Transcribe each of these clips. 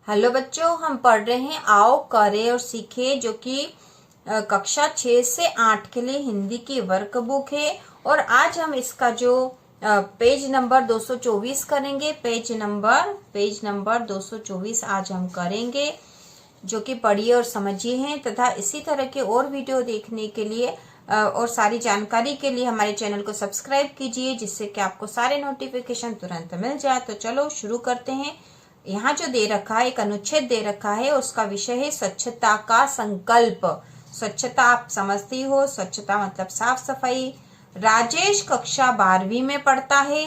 Hello बच्चों, हम पढ़ रहे हैं आओ करे और सीखे, जो कि कक्षा 6 से 8 के लिए हिंदी की वर्कबुक है। और आज हम इसका जो पेज नंबर 224 करेंगे। पेज नंबर 224 आज हम करेंगे, जो कि पढ़िए और समझिए हैं। तथा इसी तरह के और वीडियो देखने के लिए और सारी जानकारी के लिए हमारे चैनल को सब्सक्राइब कीजिए, जिससे कि आपको सारे नोटिफिकेशन तुरंत मिल जाए। तो चलो शुरू करते हैं। यहाँ जो दे रखा है, एक अनुच्छेद दे रखा है, उसका विषय है स्वच्छता का संकल्प। स्वच्छता आप समझती हो, स्वच्छता मतलब साफ सफाई। राजेश कक्षा 12वीं में पढ़ता है।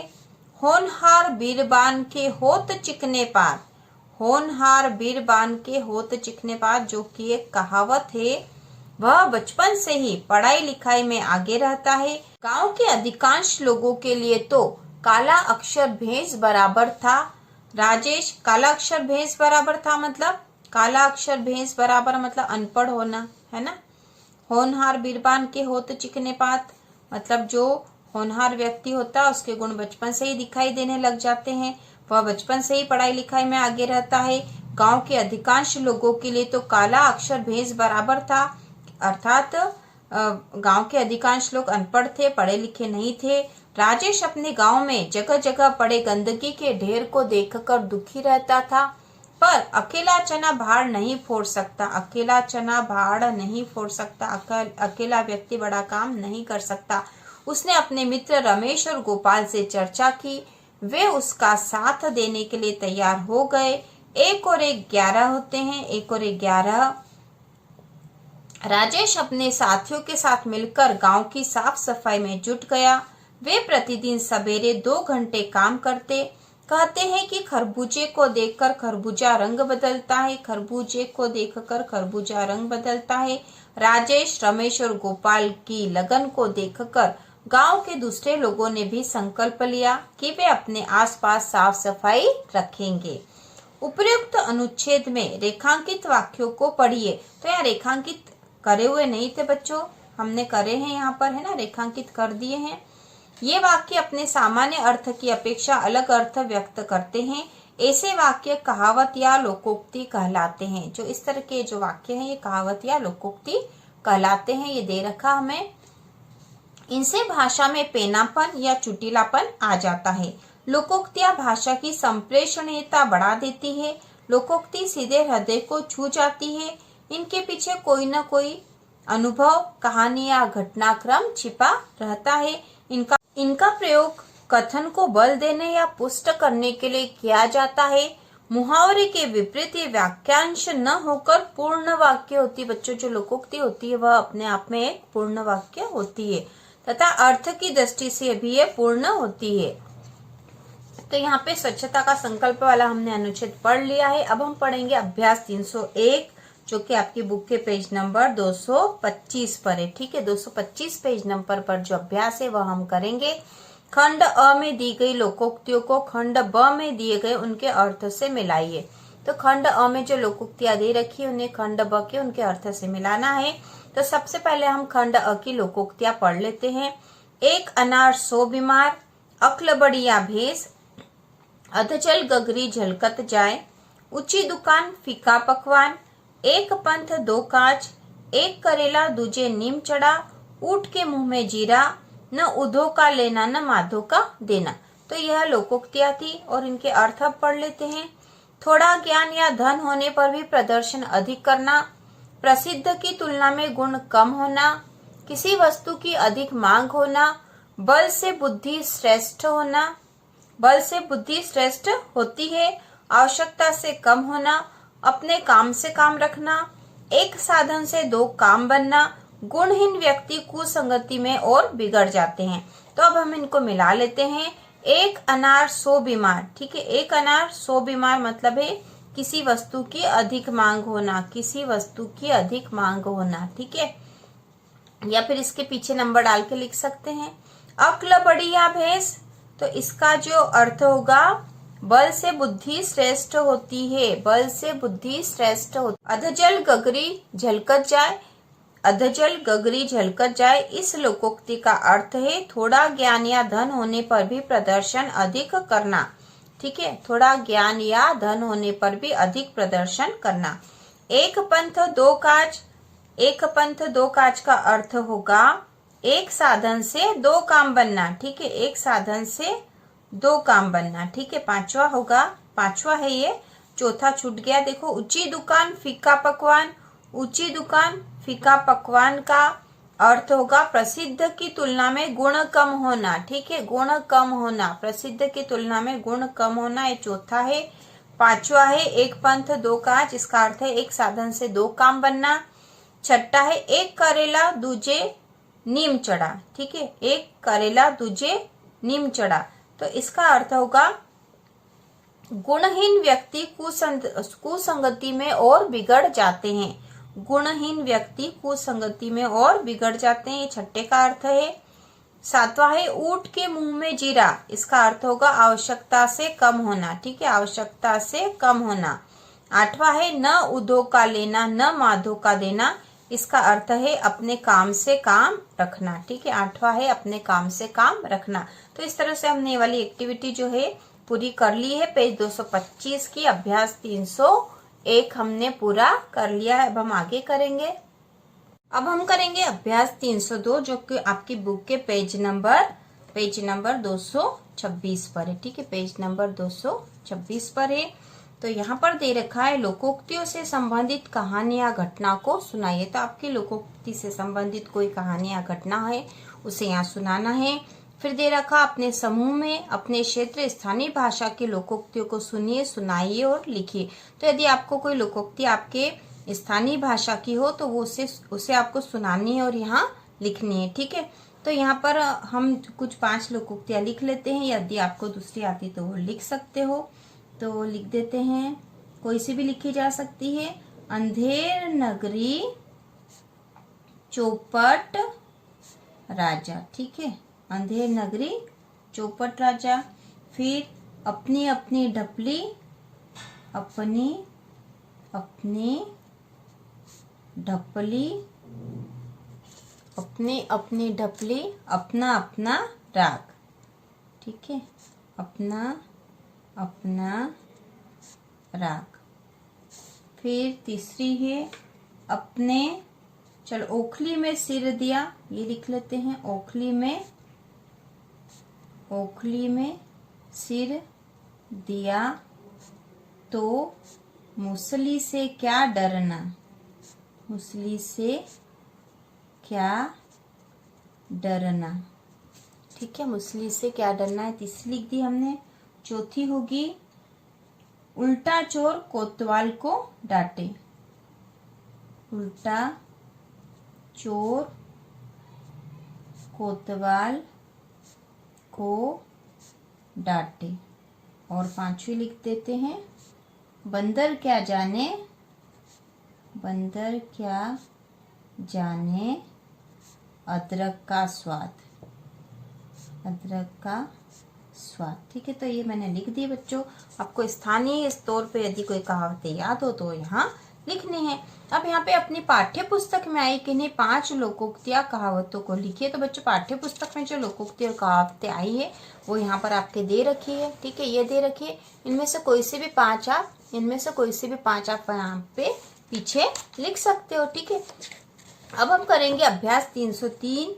होनहार बीरबान के होत चिकने पार। होनहार बीरबान के होत चिकने पार, जो कि एक कहावत है। वह बचपन से ही पढ़ाई लिखाई में आगे रहता है। गांव के अधिकांश लोगों के लिए तो काला अक्षर भैंस बराबर था। राजेश, काला अक्षर भैंस बराबर था मतलब काला अक्षर भैंस बराबर मतलब अनपढ़ होना, है ना। होनहार बीरबान के होत चिकने पात, मतलब जो होनहार व्यक्ति होता है उसके गुण बचपन से ही दिखाई देने लग जाते हैं। वह बचपन से ही पढ़ाई लिखाई में आगे रहता है। गांव के अधिकांश लोगों के लिए तो काला अक्षर भैंस बराबर था, अर्थात गांव के अधिकांश लोग अनपढ़ थे, पढ़े लिखे नहीं थे। राजेश अपने गांव में जगह जगह पड़े गंदगी के ढेर को देखकर दुखी रहता था, पर अकेला चना भाड़ नहीं फोड़ सकता। अकेला चना भाड़ नहीं फोड़ सकता, अकेला व्यक्ति बड़ा काम नहीं कर सकता। उसने अपने मित्र रमेश और गोपाल से चर्चा की। वे उसका साथ देने के लिए तैयार हो गए। 1 और 1 11 होते हैं। 1 और 1 11। राजेश अपने साथियों के साथ मिलकर गांव की साफ सफाई में जुट गया। वे प्रतिदिन सवेरे 2 घंटे काम करते। कहते हैं कि खरबूजे को देखकर खरबूजा रंग बदलता है। खरबूजे को देखकर खरबूजा रंग बदलता है। राजेश, रमेश और गोपाल की लगन को देखकर गांव के दूसरे लोगों ने भी संकल्प लिया कि वे अपने आसपास साफ सफाई रखेंगे। उपयुक्त अनुच्छेद में रेखांकित वाक्यों को पढ़िए। तो यहाँ रेखांकित करे हुए नहीं थे बच्चों, हमने करे हैं यहाँ पर, है ना, रेखांकित कर दिए हैं। ये वाक्य अपने सामान्य अर्थ की अपेक्षा अलग अर्थ व्यक्त करते हैं। ऐसे वाक्य कहावत या लोकोक्ति कहलाते हैं। जो इस तरह के जो वाक्य हैं ये कहावत या लोकोक्ति कहलाते हैं। ये दे रखा हमें। इनसे भाषा में पेनापन या चुटीलापन आ जाता है। लोकोक्तियां भाषा की संप्रेषणीयता बढ़ा देती है। लोकोक्ति सीधे हृदय को छू जाती है। इनके पीछे कोई न कोई अनुभव, कहानी या घटनाक्रम छिपा रहता है। इनका प्रयोग कथन को बल देने या पुष्ट करने के लिए किया जाता है। मुहावरे के विपरीत ये वाक्यांश न होकर पूर्ण वाक्य होती है। बच्चों, जो लोकोक्ति होती है वह अपने आप में एक पूर्ण वाक्य होती है, तथा अर्थ की दृष्टि से भी ये पूर्ण होती है। तो यहाँ पे स्वच्छता का संकल्प वाला हमने अनुच्छेद पढ़ लिया है। अब हम पढ़ेंगे अभ्यास 301, जो कि आपकी बुक के पेज नंबर 225 पर है। ठीक है, 225 पेज नंबर पर जो अभ्यास है वह हम करेंगे। खंड अ में दी गई लोकोक्तियों को खंड ब में दिए गए उनके अर्थ से मिलाइए। तो खंड अ में जो लोकोक्तियां दे रखी है उन्हें खंड ब के उनके अर्थ से मिलाना है। तो सबसे पहले हम खंड अ की लोकोक्तियां पढ़ लेते हैं। 1 अनार 100 बीमार, अक्ल बढ़िया भैंस, अधजल गगरी झलकत जाए, ऊंची दुकान फीका पकवान, 1 पंथ 2 काज, 1 करेला दूजे नीम चढ़ा, ऊंट के मुंह में जीरा, न उधो का लेना न माधो का देना। तो यह लोकोक्तियां थी और इनके अर्थ अब पढ़ लेते हैं। थोड़ा ज्ञान या धन होने पर भी प्रदर्शन अधिक करना, प्रसिद्ध की तुलना में गुण कम होना, किसी वस्तु की अधिक मांग होना, बल से बुद्धि श्रेष्ठ होना, बल से बुद्धि श्रेष्ठ होती है, आवश्यकता से कम होना, अपने काम से काम रखना, एक साधन से 2 काम बनना, गुणहीन व्यक्ति कुसंगति में और बिगड़ जाते हैं। तो अब हम इनको मिला लेते हैं। 1 अनार 100 बीमार, ठीक है, 1 अनार 100 बीमार मतलब है किसी वस्तु की अधिक मांग होना, किसी वस्तु की अधिक मांग होना, ठीक है, या फिर इसके पीछे नंबर डाल के लिख सकते हैं। अक्ल बढ़िया भैंस, तो इसका जो अर्थ होगा बल से बुद्धि श्रेष्ठ होती है, बल से बुद्धि श्रेष्ठ होती। अधजल गगरी झलकत जाए, अधजल गगरी झलकत जाए, इस लोकोक्ति का अर्थ है थोड़ा ज्ञान या धन होने पर भी प्रदर्शन अधिक करना। ठीक है, थोड़ा ज्ञान या धन होने पर भी अधिक प्रदर्शन करना। एक पंथ दो काज, एक पंथ दो काज का अर्थ होगा एक साधन से दो काम बनना। ठीक है, एक साधन से दो काम बनना। ठीक है, पांचवा होगा, पांचवा है ये, चौथा छूट गया। देखो, ऊंची दुकान फीका पकवान, ऊंची दुकान फीका पकवान का अर्थ होगा प्रसिद्ध की तुलना में गुण कम होना। ठीक है, गुण कम होना, प्रसिद्ध की तुलना में गुण कम होना, ये चौथा है। पांचवा है एक पंथ दो काज, इसका अर्थ है एक साधन से दो काम बनना। छठा है एक करेला दूजे नीम चढ़ा। ठीक है, एक करेला दूजे नीम चढ़ा, तो इसका अर्थ होगा गुणहीन व्यक्ति कुसंगति में और बिगड़ जाते हैं। गुणहीन व्यक्ति कुसंगति में और बिगड़ जाते हैं, ये छठे का अर्थ है। सातवां है ऊंट के मुंह में जीरा, इसका अर्थ होगा आवश्यकता से कम होना। ठीक है, आवश्यकता से कम होना। आठवां है न उधो का लेना न माधो का देना, इसका अर्थ है अपने काम से काम रखना। ठीक है, आठवां है अपने काम से काम रखना। तो इस तरह से हमने ये वाली एक्टिविटी जो है पूरी कर ली है। पेज 225 की अभ्यास 301 हमने पूरा कर लिया है। अब हम आगे करेंगे। अब हम करेंगे अभ्यास 302 जो कि आपकी बुक के पेज नंबर 226 पर है। ठीक है, पेज नंबर 226 पर है। तो यहाँ पर दे रखा है लोकोक्तियों से संबंधित कहानी या घटना को सुनाइए। तो आपकी लोकोक्ति से संबंधित कोई कहानी या घटना है उसे यहाँ सुनाना है। फिर दे रखा अपने समूह में अपने क्षेत्र स्थानीय भाषा की लोकोक्तियों को सुनिए, सुनाइए और लिखिए। तो यदि आपको कोई लोकोक्ति आपके स्थानीय भाषा की हो तो वो उसे आपको सुनानी है और यहाँ लिखनी है। ठीक है, तो यहाँ पर हम कुछ 5 लोकोक्तियाँ लिख लेते हैं। यदि आपको दूसरी आती तो वो लिख सकते हो, तो लिख देते हैं। कोई सी भी लिखी जा सकती है। अंधेर नगरी चौपट राजा। ठीक है, अंधेर नगरी चौपट राजा। फिर अपनी अपनी ढपली, अपनी अपनी ढपली, अपनी अपनी ढपली, अपना अपना राग। ठीक है, अपना अपना राग। फिर तीसरी है अपने, चलो ओखली में सिर दिया, ये लिख लेते हैं। ओखली में सिर दिया तो मुसली से क्या डरना, मुसली से क्या डरना। ठीक है, मुसली से क्या डरना है, तीसरी लिख दी हमने। चौथी होगी उल्टा चोर कोतवाल को डांटे, उल्टा चोर कोतवाल को डांटे। और 5वीं लिख देते हैं बंदर क्या जाने, बंदर क्या जाने अदरक का स्वाद, अदरक का स्वाद। ठीक है, तो ये मैंने लिख दी बच्चों। आपको स्थानीय तौर पे यदि कोई कहावतें याद हो तो यहाँ लिखनी है। अब यहाँ पे अपनी पाठ्य पुस्तक में आई किन्हीं 5 लोकोक्तियाँ कहावतों को लिखिए। तो बच्चों पाठ्य पुस्तक में जो लोकोक्ति और कहावतें आई है वो यहाँ पर आपके दे रखी है। ठीक है, ये दे रखी है। इनमें से कोई से भी 5 आप यहाँ पे पीछे लिख सकते हो। ठीक है, अब हम करेंगे अभ्यास 303।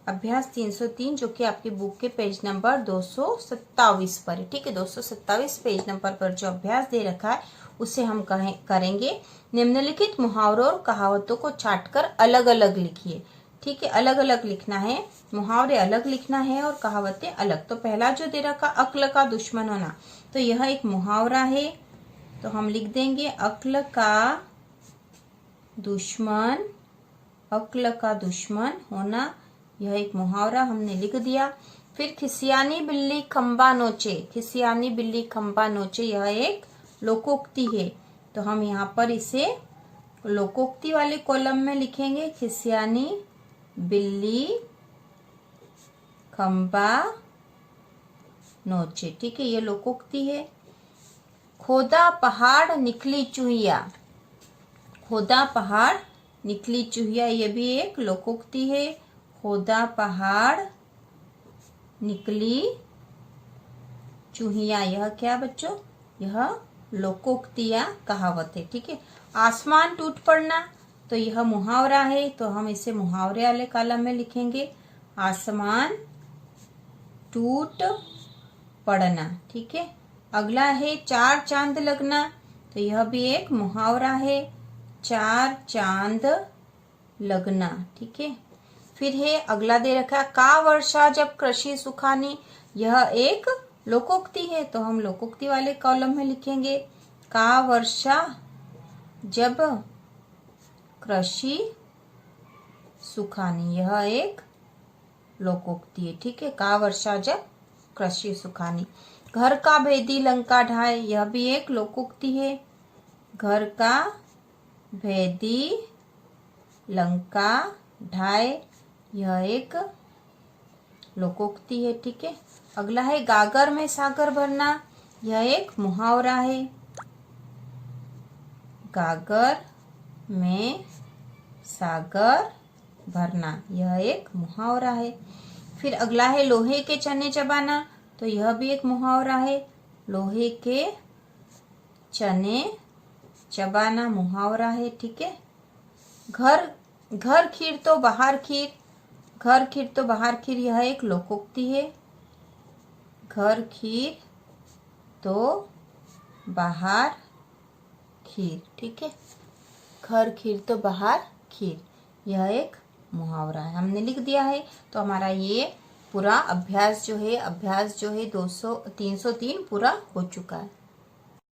अभ्यास 303 जो कि आपकी बुक के पेज नंबर 227 पर है। ठीक है, 227 पेज नंबर पर जो अभ्यास दे रखा है उसे हम करेंगे। निम्नलिखित मुहावरों और कहावतों को छांटकर अलग अलग लिखिए। ठीक है, अलग अलग लिखना है, मुहावरे अलग लिखना है और कहावतें अलग। तो पहला जो दे रखा अक्ल का दुश्मन होना, तो यह एक मुहावरा है। तो हम लिख देंगे अक्ल का दुश्मन, अक्ल का दुश्मन होना, यह एक मुहावरा हमने लिख दिया। फिर खिसियानी बिल्ली खंबा नोचे, खिसियानी बिल्ली खंबा नोचे, यह एक लोकोक्ति है। तो हम यहाँ पर इसे लोकोक्ति वाले कॉलम में लिखेंगे। खिसियानी बिल्ली खंबा नोचे। ठीक है, ये लोकोक्ति है। खोदा पहाड़ निकली चूहिया, खोदा पहाड़ निकली चूहिया, ये भी एक लोकोक्ति है। खोदा पहाड़ निकली चूहिया, यह क्या बच्चों, यह लोकोक्ति या कहावत है। ठीक है। आसमान टूट पड़ना, तो यह मुहावरा है, तो हम इसे मुहावरे वाले कॉलम में लिखेंगे। आसमान टूट पड़ना। ठीक है। अगला है चार चांद लगना, तो यह भी एक मुहावरा है, चार चांद लगना। ठीक है। फिर है अगला दे रखा का वर्षा जब कृषि सुखानी, यह एक लोकोक्ति है, तो हम लोकोक्ति वाले कॉलम में लिखेंगे। का वर्षा जब कृषि सुखानी, यह एक लोकोक्ति है। ठीक है। का वर्षा जब कृषि सुखानी। घर का भेदी लंका ढाए, यह भी एक लोकोक्ति है। घर का भेदी लंका ढाए, यह एक लोकोक्ति है। ठीक है। अगला है गागर में सागर भरना, यह एक मुहावरा है। गागर में सागर भरना, यह एक मुहावरा है। फिर अगला है लोहे के चने चबाना, तो यह भी एक मुहावरा है। लोहे के चने चबाना मुहावरा है। ठीक है। घर घर खीर तो बाहर खीर, घर खीर तो बाहर खीर, यह एक लोकोक्ति है। घर खीर तो बाहर खीर। ठीक है। घर खीर तो बाहर खीर, यह एक मुहावरा है, हमने लिख दिया है। तो हमारा ये पूरा अभ्यास जो है 303 पूरा हो चुका है।